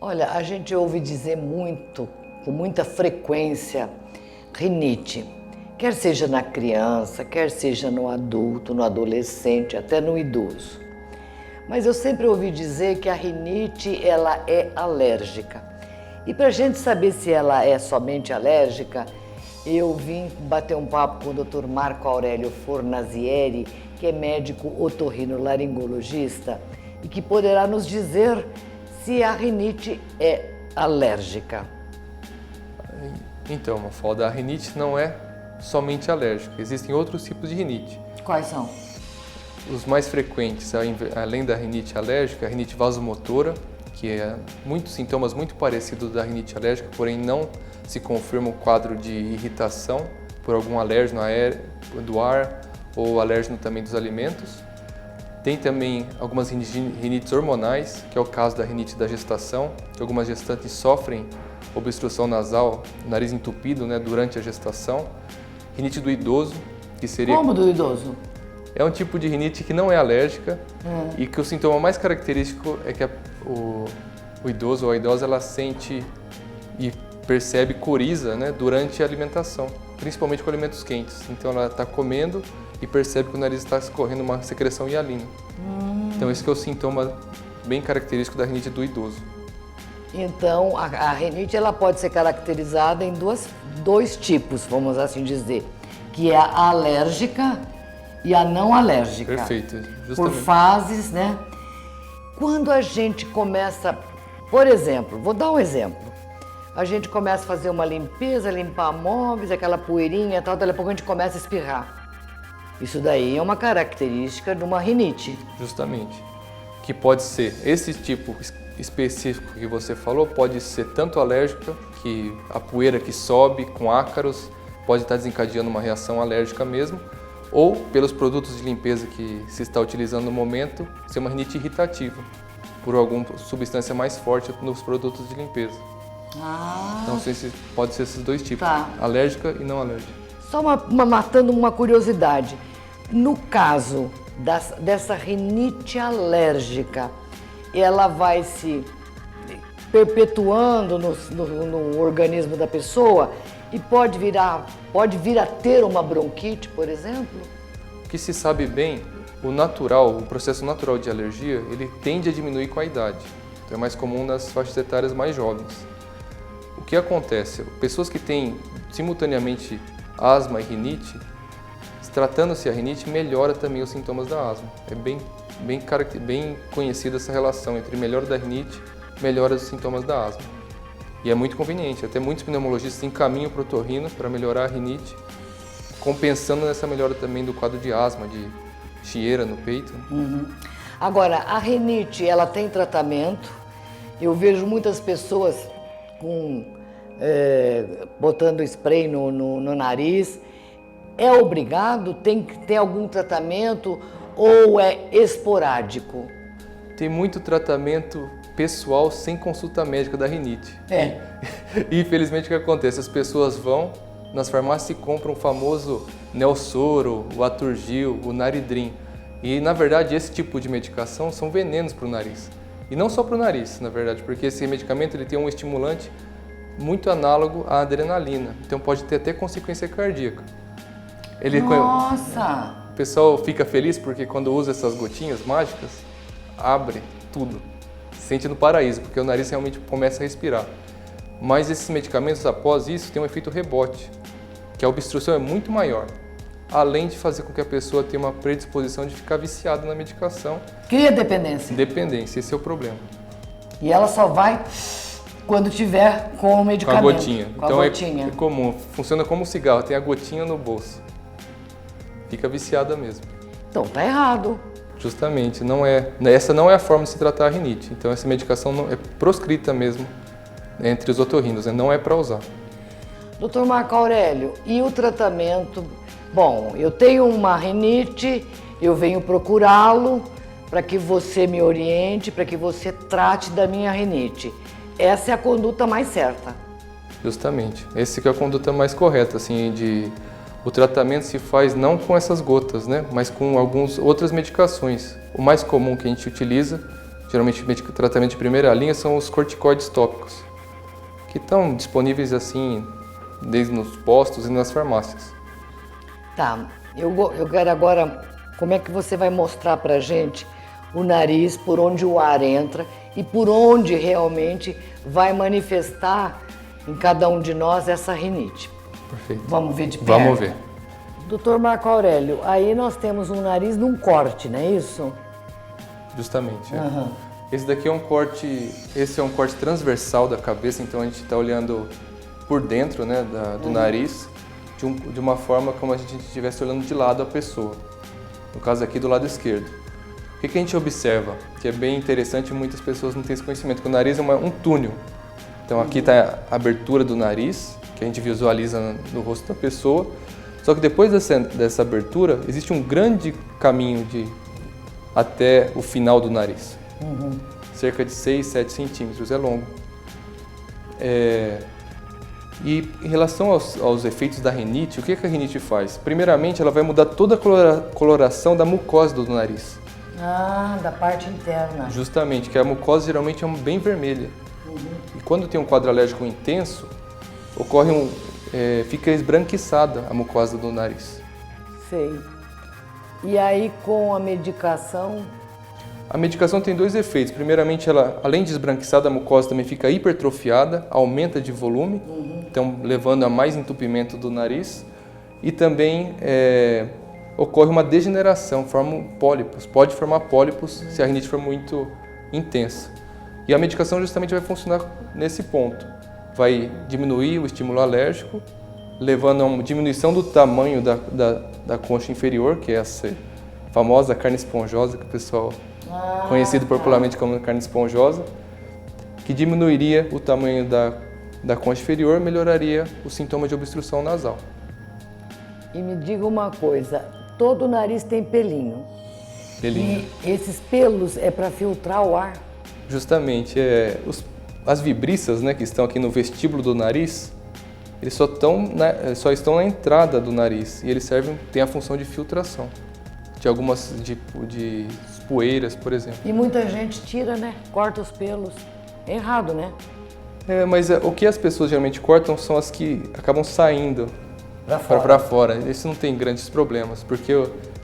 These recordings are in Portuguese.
Olha, a gente ouve dizer muito, com muita frequência, rinite. Quer seja na criança, quer seja no adulto, no adolescente, até no idoso. Mas eu sempre ouvi dizer que a rinite, ela é alérgica. E para a gente saber se ela é somente alérgica, eu vim bater um papo com o Dr. Marco Aurélio Fornazieri, que é médico otorrinolaringologista e que poderá nos dizer se a rinite é alérgica. Então, Mafalda, a rinite não é somente alérgica, existem outros tipos de rinite. Quais são? Os mais frequentes, além da rinite alérgica, a rinite vasomotora, que é sintomas muito parecidos da rinite alérgica, porém não se confirma o quadro de irritação por algum alérgeno do ar ou alérgeno também dos alimentos. Tem também algumas rinites hormonais, que é o caso da rinite da gestação, que algumas gestantes sofrem obstrução nasal, nariz entupido, durante a gestação. Rinite do idoso, que seria... Como do idoso? É um tipo de rinite que não é alérgica e que o sintoma mais característico é que o idoso ou a idosa ela sente e percebe coriza durante a alimentação, principalmente com alimentos quentes. Então ela está comendo e percebe que o nariz está escorrendo uma secreção hialina. Então esse que é o sintoma bem característico da rinite do idoso. Então a rinite ela pode ser caracterizada em dois tipos, vamos assim dizer, que é a alérgica e a não alérgica. Perfeito, justamente. Por fases, Quando a gente começa, por exemplo, vou dar um exemplo. A gente começa a fazer uma limpeza, limpar móveis, aquela poeirinha e tal, daqui a pouco a gente começa a espirrar. Isso daí é uma característica de uma rinite. Justamente. Que pode ser esse tipo específico que você falou, pode ser tanto alérgica, que a poeira que sobe com ácaros pode estar desencadeando uma reação alérgica mesmo, ou pelos produtos de limpeza que se está utilizando no momento, ser uma rinite irritativa, por alguma substância mais forte nos produtos de limpeza. Então pode ser esses dois tipos, alérgica e não alérgica. Só matando uma curiosidade, no caso dessa rinite alérgica, ela vai se perpetuando no organismo da pessoa e pode vir a ter uma bronquite, por exemplo? O que se sabe bem, o processo natural de alergia, ele tende a diminuir com a idade. Então é mais comum nas faixas etárias mais jovens. O que acontece? Pessoas que têm simultaneamente asma e rinite, tratando-se a rinite, melhora também os sintomas da asma. É bem conhecida essa relação entre melhora da rinite e melhora dos sintomas da asma. E é muito conveniente, até muitos pneumologistas encaminham para o otorrino para melhorar a rinite, compensando nessa melhora também do quadro de asma, de chieira no peito. Agora, a rinite, ela tem tratamento. Eu vejo muitas pessoas botando spray no nariz. É obrigado? Tem que ter algum tratamento ou é esporádico? Tem muito tratamento pessoal sem consulta médica da rinite. E infelizmente o que acontece? As pessoas vão nas farmácias e compram o famoso Nelsoro, o Aturgil, o Naridrim. E na verdade esse tipo de medicação são venenos para o nariz. E não só para o nariz, na verdade, porque esse medicamento ele tem um estimulante muito análogo à adrenalina. Então pode ter até consequência cardíaca. Nossa! O pessoal fica feliz porque quando usa essas gotinhas mágicas, abre tudo. Se sente no paraíso, porque o nariz realmente começa a respirar. Mas esses medicamentos, após isso, têm um efeito rebote, que a obstrução é muito maior, além de fazer com que a pessoa tenha uma predisposição de ficar viciada na medicação. Cria dependência. Dependência, esse é o problema. E ela só vai quando tiver com o medicamento. Com a gotinha. Então é comum, funciona como um cigarro, tem a gotinha no bolso. Fica viciada mesmo. Então tá errado. Justamente, essa não é a forma de se tratar a rinite. Então essa medicação não é proscrita mesmo entre os otorrinos, não é para usar. Dr. Marco Aurélio, e o tratamento? Bom, eu tenho uma rinite, eu venho procurá-lo para que você me oriente, para que você trate da minha rinite. Essa é a conduta mais certa. Justamente, essa que é a conduta mais correta, assim, o tratamento se faz não com essas gotas, mas com algumas outras medicações. O mais comum que a gente utiliza geralmente o tratamento de primeira linha são os corticoides tópicos, que estão disponíveis assim, desde nos postos e nas farmácias. Tá, eu quero agora, como é que você vai mostrar pra gente o nariz, por onde o ar entra e por onde realmente vai manifestar em cada um de nós essa rinite. Perfeito. Vamos ver de perto? Vamos ver. Doutor Marco Aurélio, aí nós temos um nariz num corte, não é isso? Justamente. É. Aham. Esse daqui é um corte, esse é um corte transversal da cabeça, então a gente está olhando por dentro, né, do nariz, de uma forma como a gente estivesse olhando de lado a pessoa. No caso aqui do lado esquerdo. O que a gente observa? Que é bem interessante e muitas pessoas não têm esse conhecimento, que o nariz é um túnel. Então aqui está a abertura do nariz, que a gente visualiza no rosto da pessoa. Só que depois dessa abertura, existe um grande caminho até o final do nariz. Cerca de 6, 7 centímetros, é longo. E em relação aos efeitos da rinite, o que a rinite faz? Primeiramente, ela vai mudar toda a coloração da mucosa do nariz. Ah, da parte interna. Justamente, que a mucosa geralmente é bem vermelha. E quando tem um quadro alérgico intenso, fica esbranquiçada a mucosa do nariz. Sei. E aí com a medicação? A medicação tem dois efeitos. Primeiramente, ela, além de esbranquiçada, a mucosa também fica hipertrofiada, aumenta de volume, então levando a mais entupimento do nariz. E também ocorre uma degeneração, formam pólipos. Pode formar pólipos se a rinite for muito intensa. E a medicação justamente vai funcionar nesse ponto. Vai diminuir o estímulo alérgico, levando a uma diminuição do tamanho da concha inferior, que é essa famosa carne esponjosa, que o pessoal conhecido popularmente como carne esponjosa, que diminuiria o tamanho da concha inferior, melhoraria o sintoma de obstrução nasal. E me diga uma coisa, todo nariz tem pelinho. Pelinho. E esses pelos é para filtrar o ar? Justamente, as vibriças, né, que estão aqui no vestíbulo do nariz, eles só estão na entrada do nariz e eles têm a função de filtração de algumas de poeiras, por exemplo. E muita gente tira, né? Corta os pelos. É errado, né? Mas o que as pessoas geralmente cortam são as que acabam saindo para fora. Isso não tem grandes problemas, porque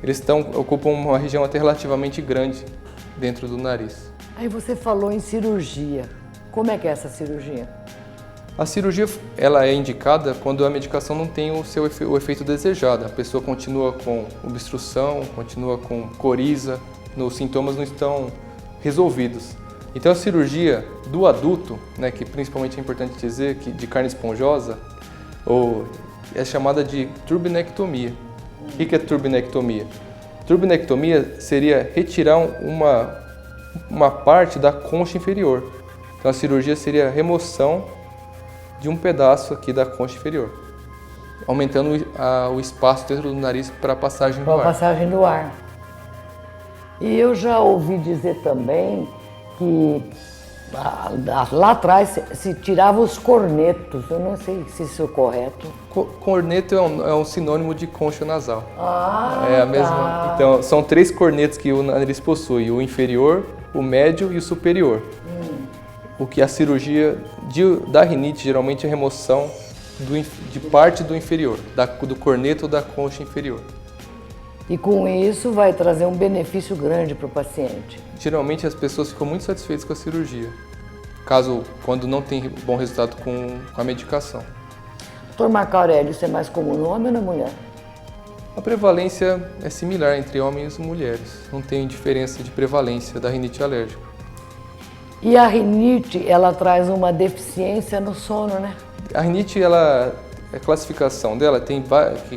eles ocupam uma região até relativamente grande dentro do nariz. Aí você falou em cirurgia. Como é que é essa cirurgia? A cirurgia ela é indicada quando a medicação não tem o efeito desejado. A pessoa continua com obstrução, continua com coriza, os sintomas não estão resolvidos. Então a cirurgia do adulto, né, que principalmente é importante dizer que de carne esponjosa, é chamada de turbinectomia. O que é turbinectomia? Turbinectomia seria retirar uma parte da concha inferior. Então a cirurgia seria a remoção de um pedaço aqui da concha inferior, aumentando o espaço dentro do nariz para a passagem do ar. Para a passagem do ar. E eu já ouvi dizer também que lá atrás se tirava os cornetos. Eu não sei se isso é correto. Corneto é um sinônimo de concha nasal. É a mesma. Então, são 3 cornetos que o nariz possui: o inferior, o médio e o superior. O que a cirurgia da rinite geralmente é a remoção de parte do inferior, do corneto ou da concha inferior. E com isso vai trazer um benefício grande para o paciente. Geralmente as pessoas ficam muito satisfeitas com a cirurgia, quando não tem bom resultado com a medicação. Dr. Marco Aurélio, isso é mais comum no homem ou na mulher? A prevalência é similar entre homens e mulheres, não tem diferença de prevalência da rinite alérgica. E a rinite, ela traz uma deficiência no sono, né? A rinite, a classificação dela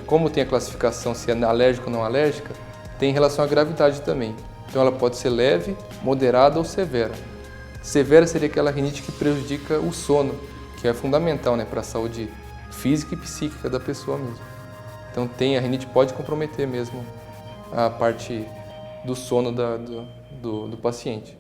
como tem a classificação se é alérgica ou não alérgica, tem relação à gravidade também. Então ela pode ser leve, moderada ou severa. Severa seria aquela rinite que prejudica o sono, que é fundamental, né, para a saúde física e psíquica da pessoa mesmo. Então a rinite pode comprometer mesmo a parte do sono do paciente.